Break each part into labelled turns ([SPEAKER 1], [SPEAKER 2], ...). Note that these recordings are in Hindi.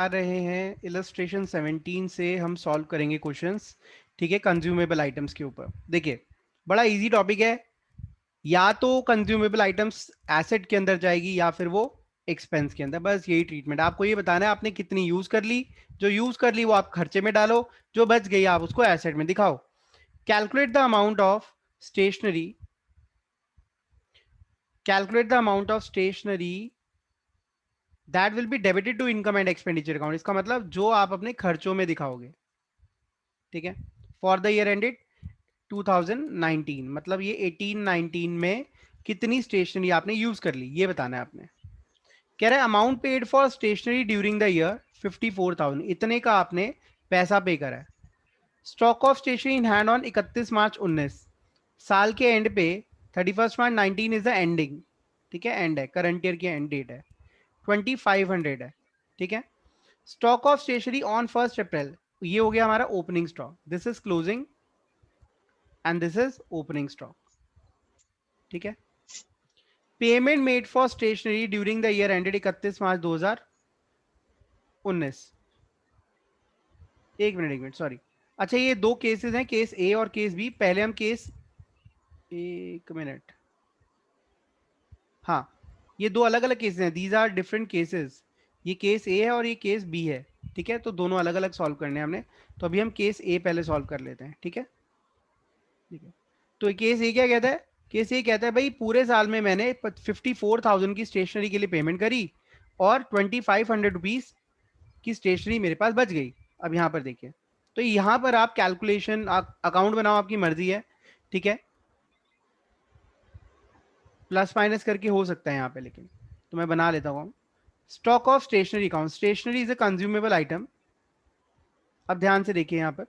[SPEAKER 1] आ रहे हैं इलस्ट्रेशन 17 से हम सॉल्व करेंगे क्वेश्चंस। ठीक है, कंज्यूमेबल आइटम्स के ऊपर। देखिए, बड़ा इजी टॉपिक है। या तो कंज्यूमेबल आइटम्स एसेट के अंदर जाएगी या फिर वो एक्सपेंस के अंदर। बस यही ट्रीटमेंट। आपको ये बताना है आपने कितनी यूज कर ली। जो यूज कर ली वो आप खर्चे में डालो, जो बच गई आप उसको एसेट में दिखाओ। Calculate the amount of stationery, calculate the amount of stationery that will be debited to income and expenditure account. इसका मतलब जो आप अपने खर्चों में दिखाओगे। ठीक है, फॉर द ईयर एंडेड 2019, मतलब ये 18-19 में कितनी स्टेशनरी आपने यूज कर ली ये बताना है आपने। कह रहा है amount paid for stationery during the year 54,000, इतने का आपने पैसा पे करा है। Stock of stationery in hand on 31 March 19, साल के एंड पे 31 मार्च 19 इज द एंडिंग। ठीक है, एंड है, करंट ईयर की एंड डेट है, 2500 है। ठीक है, stock of stationery on 1 April, ये हो गया हमारा opening stock. This is closing and this is opening stock. ठीक है, payment made for stationery during the year ended 31 March 2019। एक मिनट सॉरी। अच्छा, ये दो केसेस हैं, केस ए और केस बी। पहले हम केस, एक मिनट, हाँ, ये दो अलग अलग केसेस हैं। These are different cases. ये केस ए है और ये केस बी है। ठीक है, तो दोनों अलग अलग सॉल्व करने हैं हमने। तो अभी हम केस ए पहले सॉल्व कर लेते हैं। ठीक है, ठीक है। तो केस ये क्या कहता है? केस ये कहता है भाई पूरे साल में मैंने 54,000 की स्टेशनरी के लिए पेमेंट करी और 2,500 रुपीज की स्टेशनरी मेरे पास बच गई। अब यहाँ पर देखिए, तो यहाँ पर आप कैलकुलेशन अकाउंट बनाओ, आपकी मर्जी है। ठीक है, प्लस माइनस करके हो सकता है यहाँ पे, लेकिन तो मैं बना लेता हूँ। Stock of stationery account, stationery is a consumable item. अब ध्यान से देखिए यहाँ पर,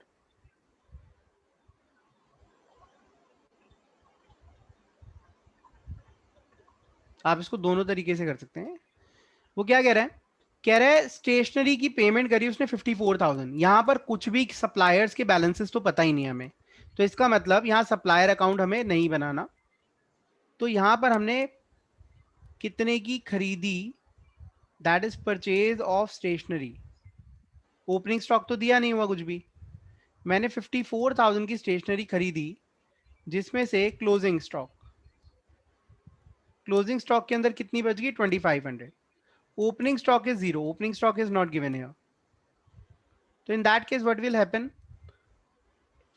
[SPEAKER 1] आप इसको दोनों तरीके से कर सकते हैं। वो क्या कह रहा है? कह रहा है स्टेशनरी की पेमेंट करी उसने 54,000। यहां पर कुछ भी सप्लायर्स के बैलेंसेस तो पता ही नहीं हमें, तो इसका मतलब यहां सप्लायर अकाउंट हमें नहीं बनाना। तो यहां पर हमने कितने की खरीदी, that is purchase of stationery. Opening stock तो दिया नहीं हुआ कुछ भी। मैंने 54,000 की स्टेशनरी खरीदी, जिसमें से क्लोजिंग स्टॉक, क्लोजिंग स्टॉक के अंदर कितनी बच गई? 2,500। Opening stock is zero, opening stock is not given here. तो in that case what will happen?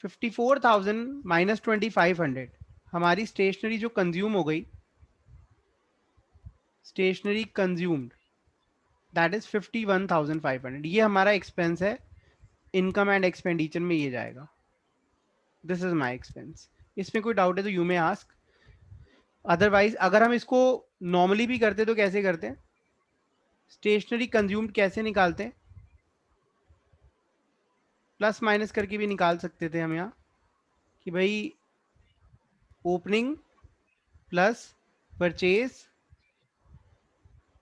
[SPEAKER 1] 54,000 minus 2,500, हमारी स्टेशनरी जो कंज्यूम हो गई, स्टेशनरी कंज्यूम्ड, दैट इज 51,500। ये हमारा एक्सपेंस है, इनकम एंड एक्सपेंडिचर में ये जाएगा। This is my expense. इसमें कोई डाउट है तो यू मे आस्क। अदरवाइज अगर हम इसको नॉर्मली भी करते तो कैसे करते हैं? स्टेशनरी कंज्यूम्ड कैसे निकालते हैं? प्लस माइनस करके भी निकाल सकते थे हम यहाँ, कि भाई opening plus purchase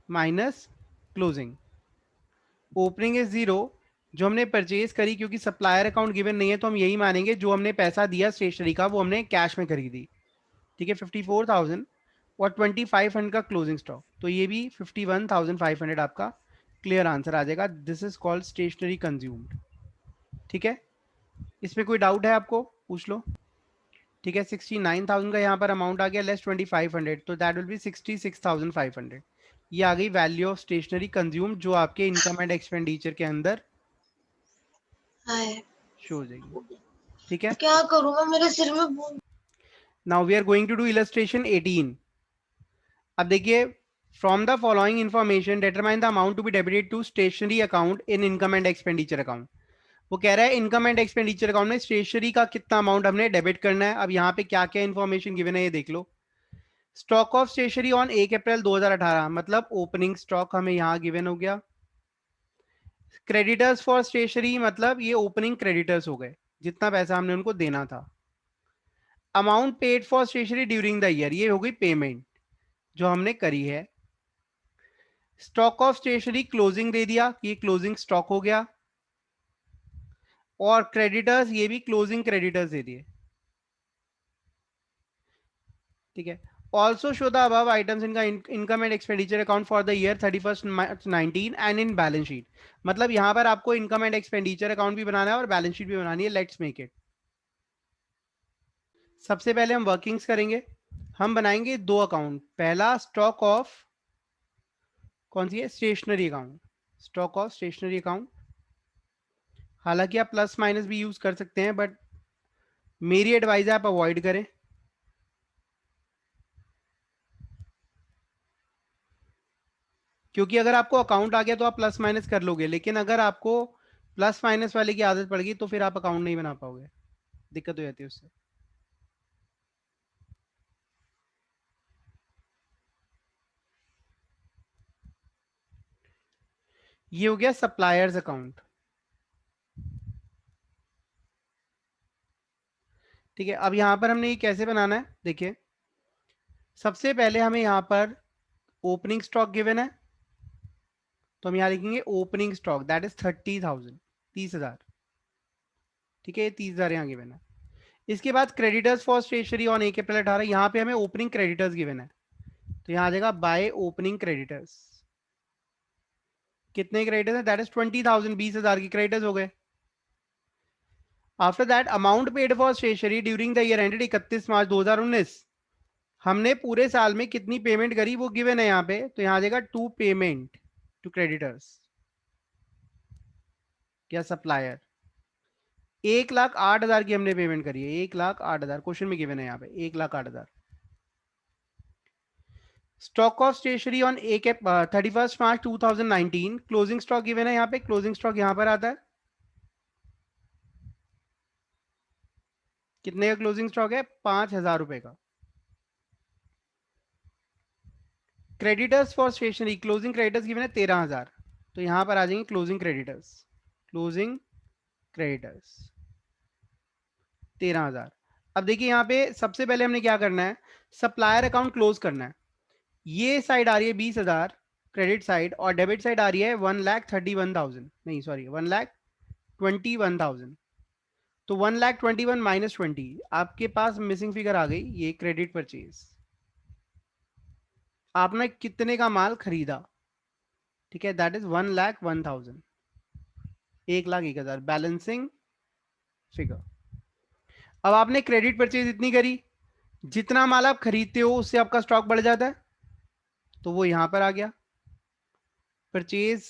[SPEAKER 1] minus closing. Opening is zero, जो हमने परचेज करी, क्योंकि सप्लायर अकाउंट गिवन नहीं है तो हम यही मानेंगे जो हमने पैसा दिया स्टेशनरी का वो हमने कैश में खरीदी। ठीक है, 54,000 और 2,500 का क्लोजिंग स्टॉक, तो ये भी 51,500 आपका क्लियर आंसर आ जाएगा। This is called stationery consumed. ठीक है, इसमें कोई डाउट है आपको? पूछ लो। ठीक है, 69,000 का यहाँ पर अमाउंट आ गया, लेस 2,500, तो दैट विल बी 66,500। ये आ गई वैल्यू ऑफ स्टेशनरी कंज्यूम, जो आपके इनकम एंड एक्सपेंडिचर के अंदर
[SPEAKER 2] हाय,
[SPEAKER 1] शो हो जाएगी। ठीक है,
[SPEAKER 2] क्या करूं मैं, मेरे सिर में
[SPEAKER 1] now we are going to do illustration 18। अब देखिए, from the following information determine the amount to be debited to stationery account in income and expenditure account. वो कह रहा है इनकम एंड एक्सपेंडिचर अकाउंट में स्टेशनरी का कितना अमाउंट हमने डेबिट करना है। अब यहाँ पे क्या क्या इंफॉर्मेशन गिवन है ये देख लो। स्टॉक ऑफ स्टेशनरी ऑन 1 अप्रैल 2018, मतलब ओपनिंग स्टॉक हमें यहाँ गिवन हो गया। क्रेडिटर्स फॉर स्टेशनरी, मतलब ये ओपनिंग क्रेडिटर्स हो गए, जितना पैसा हमने उनको देना था। Amount paid for stationery during the year, ये हो गई पेमेंट जो हमने करी है। स्टॉक ऑफ स्टेशनरी क्लोजिंग दे दिया, ये क्लोजिंग स्टॉक हो गया। और क्रेडिटर्स, ये भी क्लोजिंग क्रेडिटर्स दे दिए। ठीक है, also show the above items in income and expenditure account for the year 31st March 19 and in balance sheet. मतलब यहाँ पर आपको इनकम एंड एक्सपेंडिचर अकाउंट भी बनाना है और बैलेंस शीट भी बनानी है। Let's make it. सबसे पहले हम वर्किंग्स करेंगे। हम बनाएंगे दो अकाउंट। पहला स्टॉक ऑफ कौन सी है, stationery account, stock of stationery account. हालांकि आप प्लस माइनस भी यूज कर सकते हैं, बट मेरी एडवाइस है आप अवॉइड करें, क्योंकि अगर आपको अकाउंट आ गया तो आप प्लस माइनस कर लोगे, लेकिन अगर आपको प्लस माइनस वाले की आदत पड़ गई तो फिर आप अकाउंट नहीं बना पाओगे, दिक्कत हो जाती है उससे। ये हो गया सप्लायर्स अकाउंट। ठीक है, अब यहां पर हमने ये कैसे बनाना है, देखिए। सबसे पहले हमें यहां पर ओपनिंग स्टॉक गिवन है, तो हम यहां लिखेंगे ओपनिंग स्टॉक, दैट इज 30,000, 30,000। ठीक है, ये 30,000 यहाँ गिवन है। इसके बाद क्रेडिटर्स फॉर स्टेशनरी ऑन 1 अप्रैल 18, यहाँ पे हमें ओपनिंग क्रेडिटर्स गिवन है, तो यहाँ आ जाएगा बाय ओपनिंग क्रेडिटर्स। कितने क्रेडिटर्स है, दैट इज 20,000, 20,000 की क्रेडिटर्स हो गए। After that amount paid for stationery during the year ended 31 March 2019, हमने पूरे साल में कितनी पेमेंट करी वो गिवन है यहाँ पे, तो यहाँ आ जाएगा टू पेमेंट टू क्रेडिटर्स या सप्लायर। 1,08,000 की हमने पेमेंट करी है, 1,08,000 क्वेश्चन में गिवन है यहाँ पे, 1,08,000। Stock of stationery on 31 March 2019, closing stock given है यहाँ पे, क्लोजिंग स्टॉक यहाँ पर आता है। कितने का क्लोजिंग स्टॉक है, 5,000 रुपए का। Creditors for stationery closing creditors given है 13,000, तो यहां पर आ जाएंगे क्लोजिंग क्रेडिटर्स, क्लोजिंग क्रेडिटर्स 13,000। अब देखिए यहाँ पे सबसे पहले हमने क्या करना है, सप्लायर अकाउंट क्लोज करना है। ये साइड आ रही है 20,000 क्रेडिट साइड, और डेबिट साइड आ रही है 1,31,000, नहीं सॉरी 1,21,000। तो 1,21 माइनस 20, आपके पास मिसिंग फिगर आ गई, ये क्रेडिट परचेज। आपने कितने का माल खरीदा, ठीक है, दैट इज 1,01,000, 1,01,000 बैलेंसिंग फिगर। अब आपने क्रेडिट परचेज इतनी करी, जितना माल आप खरीदते हो उससे आपका स्टॉक बढ़ जाता है, तो वो यहां पर आ गया। परचेज,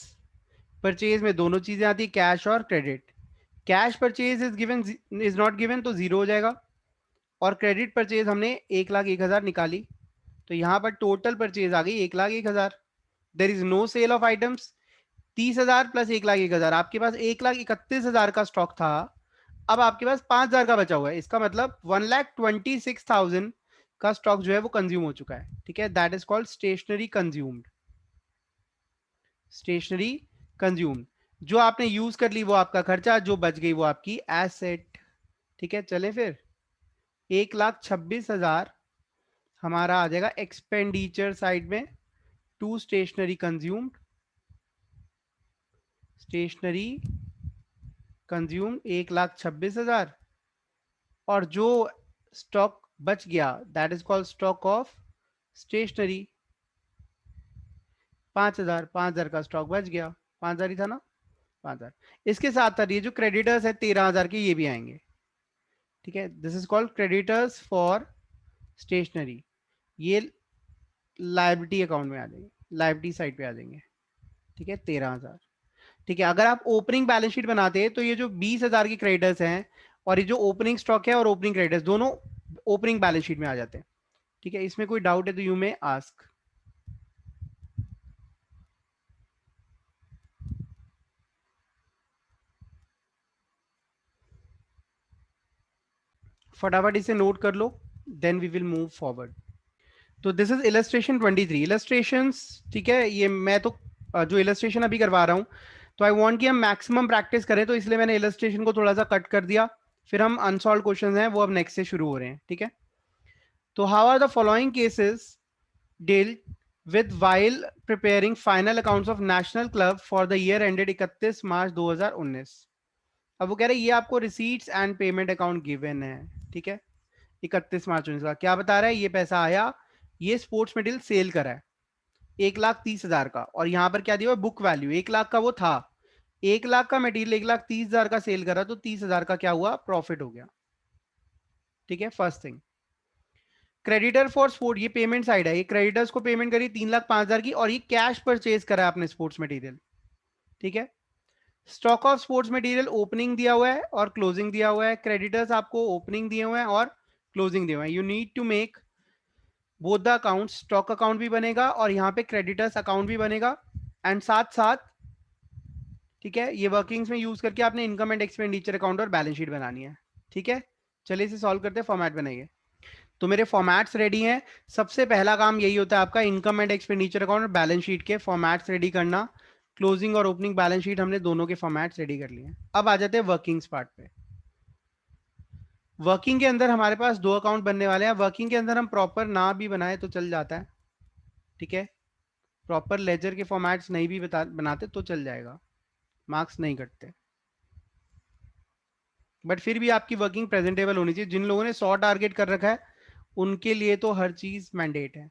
[SPEAKER 1] परचेज में दोनों चीजें आती है, कैश और credit. Cash purchase is given, is not given, तो जीरो हो जाएगा। और क्रेडिट परचेज हमने 1,01,000 निकाली, तो यहां पर टोटल परचेज आ गई 1,01,000। There is no sale of items. 30,000 plus 1,01,000, आपके पास 1,31,000 का स्टॉक था। अब आपके पास 5,000 का बचा हुआ है, इसका मतलब 1,26,000 का स्टॉक जो है वो कंज्यूम हो चुका है। ठीक है, that is called stationery consumed, stationery consumed. जो आपने यूज कर ली वो आपका खर्चा, जो बच गई वो आपकी एसेट। ठीक है, चले फिर 1,26,000 हमारा आ जाएगा एक्सपेंडिचर साइड में, to stationery consumed, stationery consume 1,26,000, और जो स्टॉक बच गया that is called stock of stationery 5,000, 5,000 का स्टॉक बच गया, 5,000 ही था ना, 5,000। इसके साथ साथ ये जो क्रेडिटर्स है 13,000 के, ये भी आएंगे। ठीक है, this is called creditors for stationery, ये लाइबिलिटी अकाउंट में आ जाएंगे, लाइबिलिटी साइड पे आ जाएंगे। ठीक है, 13,000। ठीक है, अगर आप ओपनिंग बैलेंस शीट बनाते हैं तो ये जो 20,000 के क्रेडिटर्स हैं और ये जो ओपनिंग स्टॉक है और ओपनिंग क्रेडिटर्स दोनों ओपनिंग बैलेंस शीट में आ जाते हैं। ठीक है, इसमें कोई डाउट है तो यू मे आस्क। फटाफट इसे नोट कर लो, then we will move forward. तो दिस इज इलस्ट्रेशन 23, इलस्ट्रेशंस। ठीक है, ये मैं तो जो इलस्ट्रेशन अभी करवा रहा हूँ, तो आई वांट कि हम मैक्सिमम प्रैक्टिस करें, तो इसलिए मैंने इलस्ट्रेशन को थोड़ा सा कट कर दिया। फिर हम अनसॉल्व क्वेश्चन हैं वो अब नेक्स्ट से शुरू हो रहे हैं। ठीक है, तो how are the following cases dealt with while preparing final accounts of National Club for the year ended 31 March 2019। अब वो कह रहे हैं ये आपको receipts and payment account given है। ठीक है, 31 मार्च 19 का क्या बता रहा है, ये पैसा आया ये स्पोर्ट्स मटेरियल सेल करा है 1,30,000 का, और यहाँ पर क्या दिया हुआ बुक वैल्यू 1 लाख का वो था, 1 लाख का मटेरियल 1,30,000 का सेल करा, तो 30,000 का क्या हुआ, प्रॉफिट हो गया। ठीक है, first thing. Creditor for sport, ये पेमेंट साइड है, ये क्रेडिटर्स को पेमेंट करी 3,05,000 की, और ये कैश परचेज करा है आपने स्पोर्ट्स मटेरियल। ठीक है, stock of sports material opening दिया हुआ है और क्लोजिंग दिया हुआ है, क्रेडिटर्स आपको ओपनिंग दिए हुए हैं और क्लोजिंग दिए हुए हैं। You need to make both the account, stock account भी बनेगा और यहाँ पे क्रेडिटर्स अकाउंट भी बनेगा, एंड साथ साथ, ठीक है, ये वर्किंग्स में यूज करके आपने इनकम एंड एक्सपेंडिचर अकाउंट और बैलेंस शीट बनानी है। ठीक है, चलिए इसे सॉल्व करते हैं, फॉर्मेट बनाइए। तो मेरे फॉर्मेट्स रेडी हैं। सबसे पहला काम यही होता है आपका, इनकम एंड एक्सपेंडिचर अकाउंट और बैलेंस शीट के फॉर्मेट्स रेडी करना। क्लोजिंग और ओपनिंग बैलेंस शीट हमने दोनों के फॉर्मेट्स रेडी कर लिए हैं। अब आ जाते हैं वर्किंग्स पार्ट पे। वर्किंग के अंदर हमारे पास दो अकाउंट बनने वाले हैं। वर्किंग के अंदर हम प्रॉपर ना भी बनाए तो चल जाता है। ठीक है, प्रॉपर लेजर के फॉर्मेट्स नहीं भी बनाते तो चल जाएगा, मार्क्स नहीं कटते, बट फिर भी आपकी वर्किंग प्रेजेंटेबल होनी चाहिए। जिन लोगों ने 100 टारगेट कर रखा है उनके लिए तो हर चीज मैंडेट है।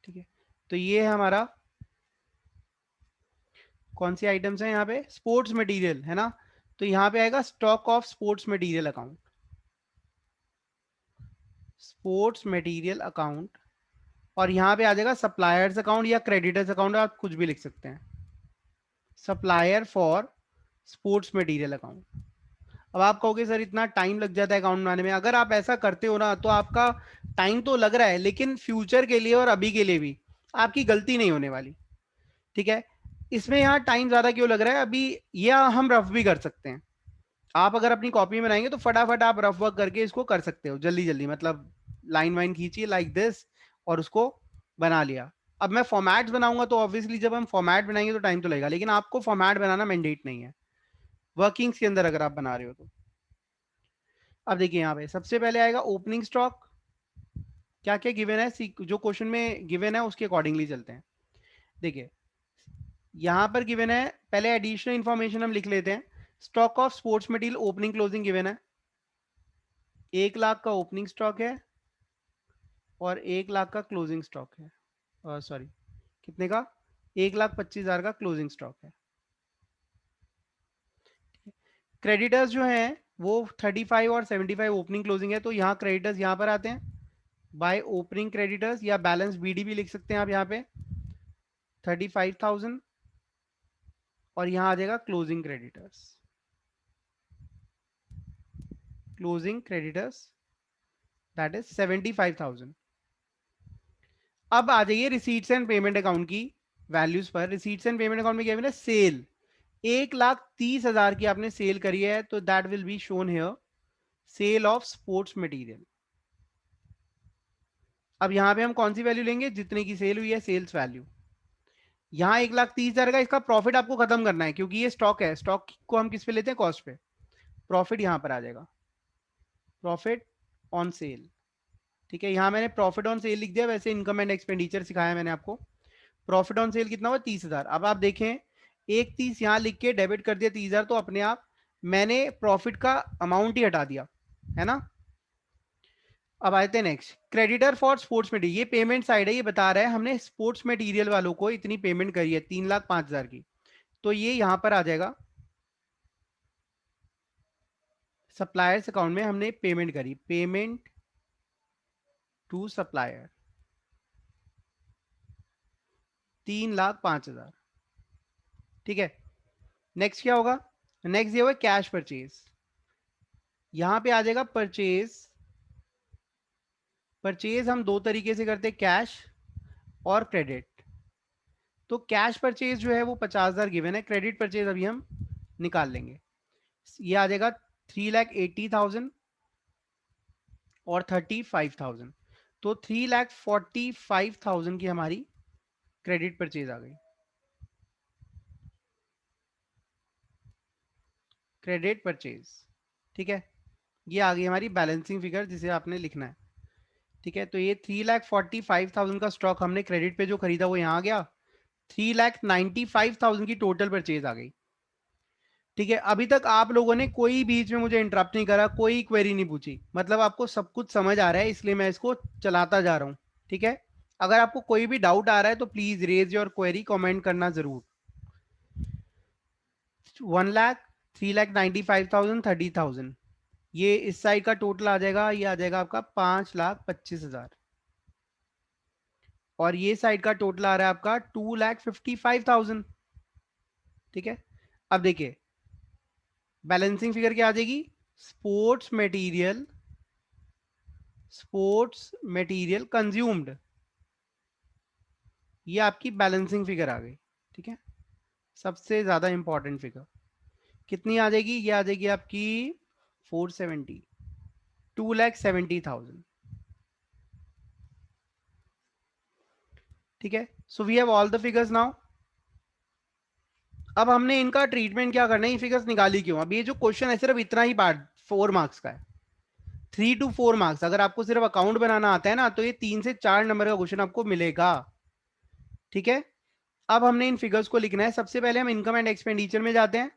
[SPEAKER 1] ठीक है, तो ये है हमारा, कौन सी आइटम्स है यहाँ पे, स्पोर्ट्स मटेरियल है ना, तो यहाँ पे आएगा stock of sports material account, sports material account, और यहाँ पे आ जाएगा सप्लायर्स अकाउंट या क्रेडिटर्स अकाउंट, आप कुछ भी लिख सकते हैं, supplier for sports material account. अब आप कहोगे सर इतना टाइम लग जाता है अकाउंट बनाने में, अगर आप ऐसा करते हो ना तो आपका टाइम तो लग रहा है, लेकिन फ्यूचर के लिए और अभी के लिए भी आपकी गलती नहीं होने वाली। ठीक है, इसमें यहाँ टाइम ज्यादा क्यों लग रहा है अभी, यह हम रफ भी कर सकते हैं। आप अगर अपनी कॉपी में बनाएंगे तो फटाफट आप रफ वर्क करके इसको कर सकते हो जल्दी जल्दी, मतलब लाइन वाइन खींचिए लाइक दिस और उसको बना लिया। अब मैं फॉर्मेट्स बनाऊंगा तो ऑब्वियसली जब हम फॉर्मेट बनाएंगे तो टाइम तो लगेगा, लेकिन आपको फॉर्मेट बनाना मैंडेट नहीं है वर्किंग्स के अंदर अगर आप बना रहे हो तो। अब देखिए यहाँ पे सबसे पहले आएगा ओपनिंग स्टॉक, क्या क्या गिवन है, जो क्वेश्चन में गिवन है उसके अकॉर्डिंगली चलते हैं। देखिए यहाँ पर गिवन है, पहले एडिशनल इंफॉर्मेशन हम लिख लेते हैं। Stock of sports material opening closing given है, 1 लाख का ओपनिंग स्टॉक है और 1 लाख का क्लोजिंग स्टॉक है, सॉरी कितने का, 1,25,000 का क्लोजिंग स्टॉक है। क्रेडिटर्स जो हैं वो 35 और 75 ओपनिंग क्लोजिंग है, तो यहाँ क्रेडिटर्स यहाँ पर आते हैं बाय ओपनिंग क्रेडिटर्स, या बैलेंस बीडी भी लिख सकते हैं आप यहाँ पे 35,000, और यहाँ आ जाएगा closing creditors, closing creditors that is 75,000। अब आ जाइए रिसीट्स एंड पेमेंट अकाउंट की वैल्यूज पर। रिसीट्स एंड पेमेंट अकाउंट में क्या है, सेल 1,30,000 की आपने सेल करी है, तो that will be shown here sale of sports material. अब यहां पे हम कौन सी वैल्यू लेंगे, जितने की सेल हुई है सेल्स वैल्यू। यहाँ 1,30,000 का इसका प्रॉफिट आपको खत्म करना है, क्योंकि ये स्टॉक है, स्टॉक को हम किस पे लेते हैं, कॉस्ट पे। प्रॉफिट यहां पर आ जाएगा, प्रॉफिट ऑन सेल। ठीक है, यहां मैंने प्रॉफिट ऑन सेल लिख दिया, वैसे इनकम एंड एक्सपेंडिचर सिखाया मैंने आपको। प्रॉफिट ऑन सेल कितना हुआ, 30,000। अब आप देखें 1,30 यहां लिख के डेबिट कर दिया 30,000, तो अपने आप मैंने प्रॉफिट का अमाउंट ही हटा दिया, है ना। अब आते हैं next, creditor for sports material, ये पेमेंट साइड है, ये बता रहा है हमने स्पोर्ट्स मटेरियल वालों को इतनी पेमेंट करी है 3,05,000 की, तो ये यहां पर आ जाएगा सप्लायर्स अकाउंट में हमने पेमेंट करी, पेमेंट टू सप्लायर 3,05,000। ठीक है, नेक्स्ट क्या होगा, नेक्स्ट ये होगा कैश परचेज, यहां पे आ जाएगा परचेज। परचेज हम दो तरीके से करते हैं, कैश और क्रेडिट। तो कैश परचेज जो है वो 50,000 गिवन है, क्रेडिट परचेज अभी हम निकाल लेंगे। ये आ जाएगा 3,80,000 और 35,000, तो 3,45,000 की हमारी क्रेडिट परचेज आ गई, क्रेडिट परचेज। ठीक है, ये आ गई हमारी बैलेंसिंग फिगर जिसे आपने लिखना है। ठीक है, तो ये 3,45,000 का स्टॉक हमने क्रेडिट पे जो खरीदा वो यहाँ आ गया, 3,95,000 की टोटल परचेज आ गई। ठीक है, अभी तक आप लोगों ने कोई बीच में मुझे इंटरप्ट नहीं करा, कोई क्वेरी नहीं पूछी, मतलब आपको सब कुछ समझ आ रहा है, इसलिए मैं इसको चलाता जा रहा हूँ। ठीक है, अगर आपको कोई भी डाउट आ रहा है तो please raise your query, comment करना जरूर। 1 लाख, 3,95,000, 30,000, ये इस साइड का टोटल आ जाएगा, ये आ जाएगा आपका 5,25,000, और ये साइड का टोटल आ रहा है आपका 2,55,000। ठीक है, अब देखिए बैलेंसिंग फिगर क्या आ जाएगी, sports material, sports material consumed, ये आपकी बैलेंसिंग फिगर आ गई। ठीक है, सबसे ज्यादा इंपॉर्टेंट फिगर कितनी आ जाएगी, ये आ जाएगी आपकी 470, 2,70,000। ठीक है, so we have all the figures now. अब हमने इनका ट्रीटमेंट क्या करना है, ये फिगर्स निकाली क्यों, अब ये जो क्वेश्चन है सिर्फ इतना ही पार्ट 4 मार्क्स का है, 3 to 4 मार्क्स। अगर आपको सिर्फ अकाउंट बनाना आता है ना तो ये 3 से 4 नंबर का क्वेश्चन आपको मिलेगा। ठीक है, अब हमने इन फिगर्स को लिखना है। सबसे पहले हम इनकम एंड एक्सपेंडिचर में जाते हैं।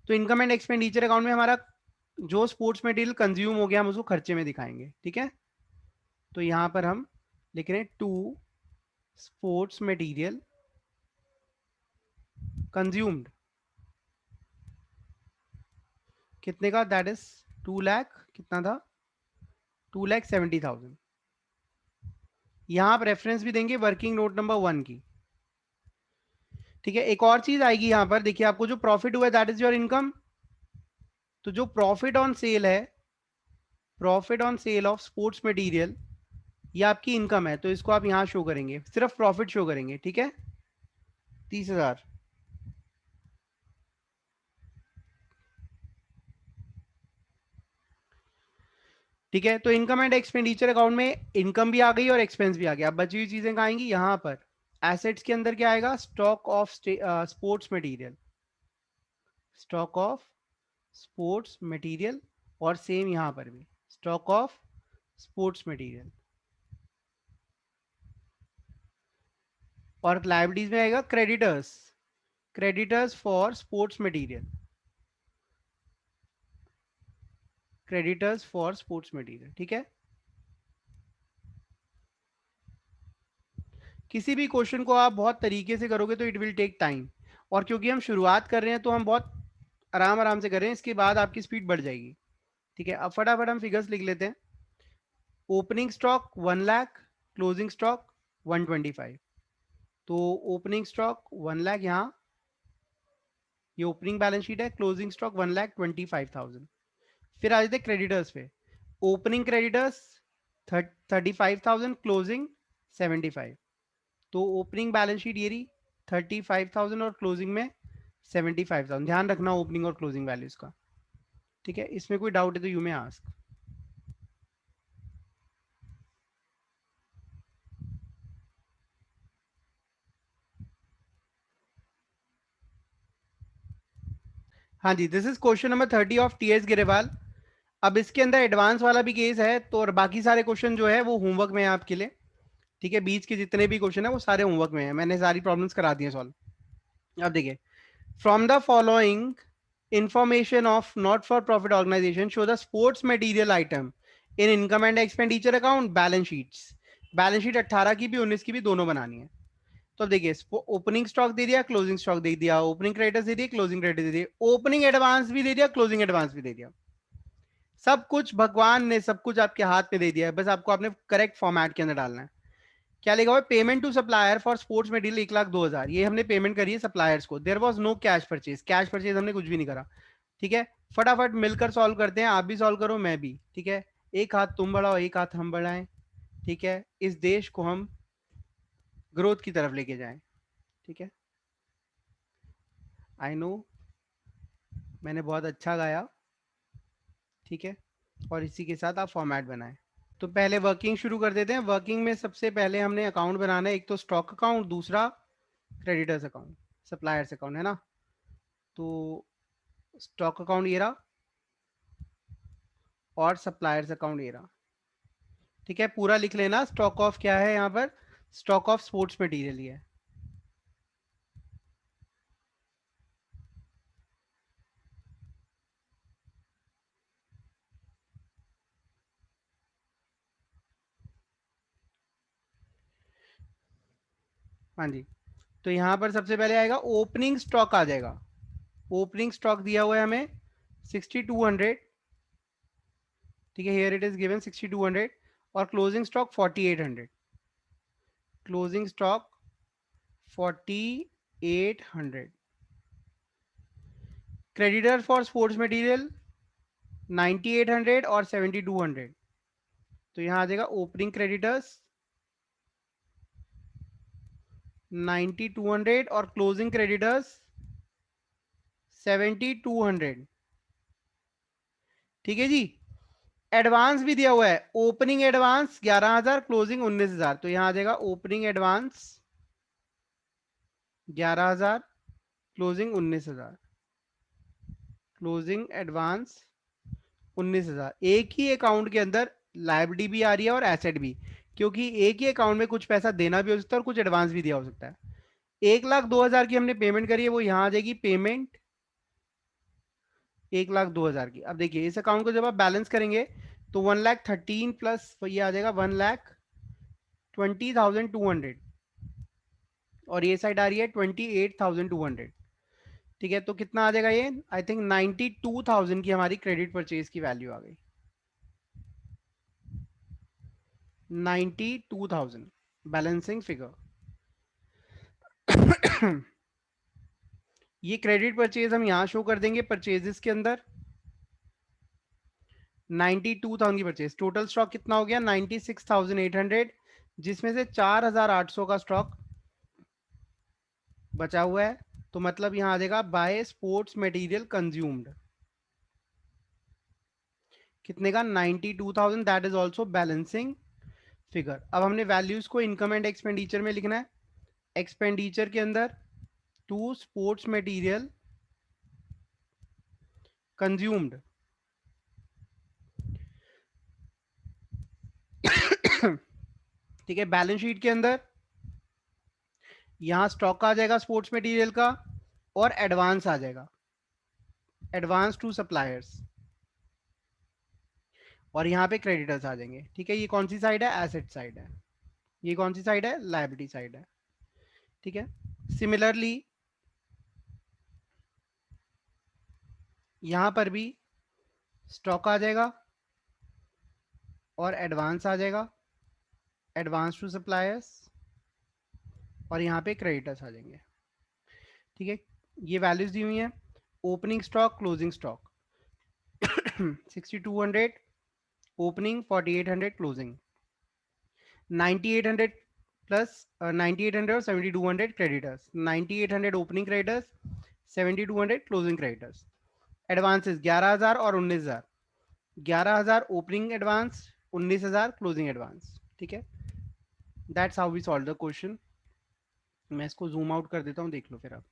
[SPEAKER 1] तो इनकम एंड एक्सपेंडिचर अकाउंट में हमारा जो स्पोर्ट्स मटेरियल कंज्यूम हो गया हम उसको खर्चे में दिखाएंगे। ठीक है, तो यहां पर हम लिख रहे हैं टू स्पोर्ट्स मटेरियल कंज्यूम्ड, कितने का, दैट इज 2 लाख, कितना था, 2,70,000। यहां आप रेफरेंस भी देंगे वर्किंग नोट नंबर 1 की। ठीक है, एक और चीज आएगी यहां पर, देखिए आपको जो प्रॉफिट हुआ है दैट इज योर इनकम। तो जो प्रॉफिट ऑन सेल है, profit on sale of sports material, ये आपकी इनकम है, तो इसको आप यहां शो करेंगे, सिर्फ प्रॉफिट शो करेंगे। ठीक है, 30,000। ठीक है, तो इनकम एंड एक्सपेंडिचर अकाउंट में इनकम भी आ गई और एक्सपेंस भी आ गया। अब बची हुई चीजें कहाँ आएंगी, यहां पर एसेट्स के अंदर क्या आएगा, stock of sports material, stock of sports material, और सेम यहां पर भी स्टॉक ऑफ स्पोर्ट्स मटेरियल। और लाइबिलिटीज में आएगा creditors, creditors for sports material, creditors for sports material. ठीक है, किसी भी क्वेश्चन को आप बहुत तरीके से करोगे तो इट विल टेक टाइम, और क्योंकि हम शुरुआत कर रहे हैं तो हम बहुत आराम आराम से कर रहे हैं, इसके बाद आपकी स्पीड बढ़ जाएगी। ठीक है, अब फटाफट हम फिगर्स लिख लेते हैं। Opening stock 1 lakh, closing stock 125। तो ओपनिंग स्टॉक 1 लाख, यहाँ ये ओपनिंग बैलेंस शीट है, क्लोजिंग स्टॉक 1,25,000। फिर आ जाते क्रेडिटर्स पे, ओपनिंग क्रेडिटर्स 35,000, क्लोजिंग 75। तो ओपनिंग बैलेंस शीट ये रही 35,000 और क्लोजिंग में 75,000। ध्यान रखना ओपनिंग और क्लोजिंग वैल्यूज का। ठीक है, इसमें कोई डाउट है तो यू मे आस्क। हाँ जी, this is question number 30 of TS Grewal. अब इसके अंदर एडवांस वाला भी केस है, तो और बाकी सारे क्वेश्चन जो है वो होमवर्क में है आपके लिए। ठीक है, बीच के जितने भी क्वेश्चन है वो सारे होमवर्क में है, मैंने सारी प्रॉब्लम्स करा दी है सॉल्व। अब देखिए, from the following information of not for profit organization show the sports material item in income and expenditure account balance sheets। Balance sheet 18 की भी 19 की भी दोनों बनानी है। तो अब देखिए, ओपनिंग स्टॉक दे दिया, क्लोजिंग स्टॉक दे दिया, ओपनिंग क्रेडिटर्स दे दिए, क्लोजिंग क्रेडिटर्स दे दिए, ओपनिंग एडवांस भी दे दिया, क्लोजिंग एडवांस भी दे दिया। सब कुछ भगवान ने सब कुछ आपके हाथ में दे दिया है, बस आपको आपने करेक्ट फॉर्मेट के अंदर डालना है। क्या लिखा हुआ है, payment to supplier for sports material 1,02,000, ये हमने पेमेंट करी है सप्लायर्स को। There was no cash purchase, cash purchase हमने कुछ भी नहीं करा। ठीक है, फटाफट मिलकर सॉल्व करते हैं, आप भी सॉल्व करो मैं भी। ठीक है, एक हाथ तुम बढ़ाओ, एक हाथ हम बढ़ाएं। ठीक है, इस देश को हम ग्रोथ की तरफ लेके जाएं। ठीक है, आई नो मैंने बहुत अच्छा गाया। ठीक है, और इसी के साथ आप फॉर्मेट बनाएं। तो पहले वर्किंग शुरू कर देते हैं। वर्किंग में सबसे पहले हमने अकाउंट बनाना है, एक तो स्टॉक अकाउंट, दूसरा क्रेडिटर्स अकाउंट, सप्लायर्स अकाउंट, है ना। तो स्टॉक अकाउंट ये रहा और सप्लायर्स अकाउंट ये रहा। ठीक है, पूरा लिख लेना। स्टॉक ऑफ क्या है यहाँ पर, स्टॉक ऑफ स्पोर्ट्स मटेरियल ही है। हाँ जी, तो यहाँ पर सबसे पहले आएगा ओपनिंग स्टॉक आ जाएगा। ओपनिंग स्टॉक दिया हुआ है हमें 6200, ठीक है, हियर इट इज गिवन 6200, और closing stock 4800। Closing stock 4800। Creditor for sports material 9800 और 7200। तो यहाँ आ जाएगा ओपनिंग क्रेडिटर्स 9200 और क्लोजिंग क्रेडिटर्स 7200। ठीक है जी। एडवांस भी दिया हुआ है, ओपनिंग एडवांस 11000, क्लोजिंग 19000। तो यहां आ जाएगा opening advance 11000, closing 19000। Closing advance 19000। एक ही अकाउंट के अंदर लायबिलिटी भी आ रही है और एसेट भी, क्योंकि एक ही अकाउंट में कुछ पैसा देना भी हो सकता है और कुछ एडवांस भी दिया हो सकता है। 1,02,000 की हमने पेमेंट करी है, वो यहां आ जाएगी पेमेंट 1,02,000 की। अब देखिए इस अकाउंट को जब आप बैलेंस करेंगे तो 1,13,000 प्लस ये आ जाएगा 1,20,200, और ये साइड आ रही है 28,200। ठीक है, तो कितना आ जाएगा ये, आई थिंक 92,000 की हमारी क्रेडिट परचेज की वैल्यू आ गई। 92,000 बैलेंसिंग फिगर। ये क्रेडिट परचेज हम यहां शो कर देंगे परचेजेस के अंदर। 92,000 की परचेज, टोटल स्टॉक कितना हो गया 96,800, जिसमें से 4,800 का स्टॉक बचा हुआ है। तो मतलब यहां आ जाएगा बाय स्पोर्ट्स मटेरियल कंज्यूम्ड, कितने का 92,000, that is also balancing figure. अब हमने वैल्यूज को इनकम एंड एक्सपेंडिचर में लिखना है। एक्सपेंडिचर के अंदर टू स्पोर्ट्स मटेरियल कंज्यूम्ड, ठीक है। बैलेंस शीट के अंदर यहां स्टॉक आ जाएगा स्पोर्ट्स मटेरियल का, और एडवांस आ जाएगा, एडवांस टू सप्लायर्स, और यहाँ पे क्रेडिटर्स आ जाएंगे। ठीक है, ये कौन सी साइड है, एसेट साइड है। ये कौन सी साइड है, लायबिलिटी साइड है। ठीक है, सिमिलरली यहां पर भी स्टॉक आ जाएगा और एडवांस आ जाएगा, एडवांस टू सप्लायर्स, और यहाँ पे क्रेडिटर्स आ जाएंगे। ठीक है, ये वैल्यूज दी हुई हैं। Opening stock, closing stock 6200 opening, 4800 closing, 9800 plus 9800 और 7200 creditors, 9800 opening creditors, 7200 closing creditors. Advances 11000 और 19000, 11000 ओपनिंग एडवांस, 19000 क्लोजिंग एडवांस। ठीक है, that's how we solve the question. मैं इसको जूम आउट कर देता हूँ, देख लो फिर आप।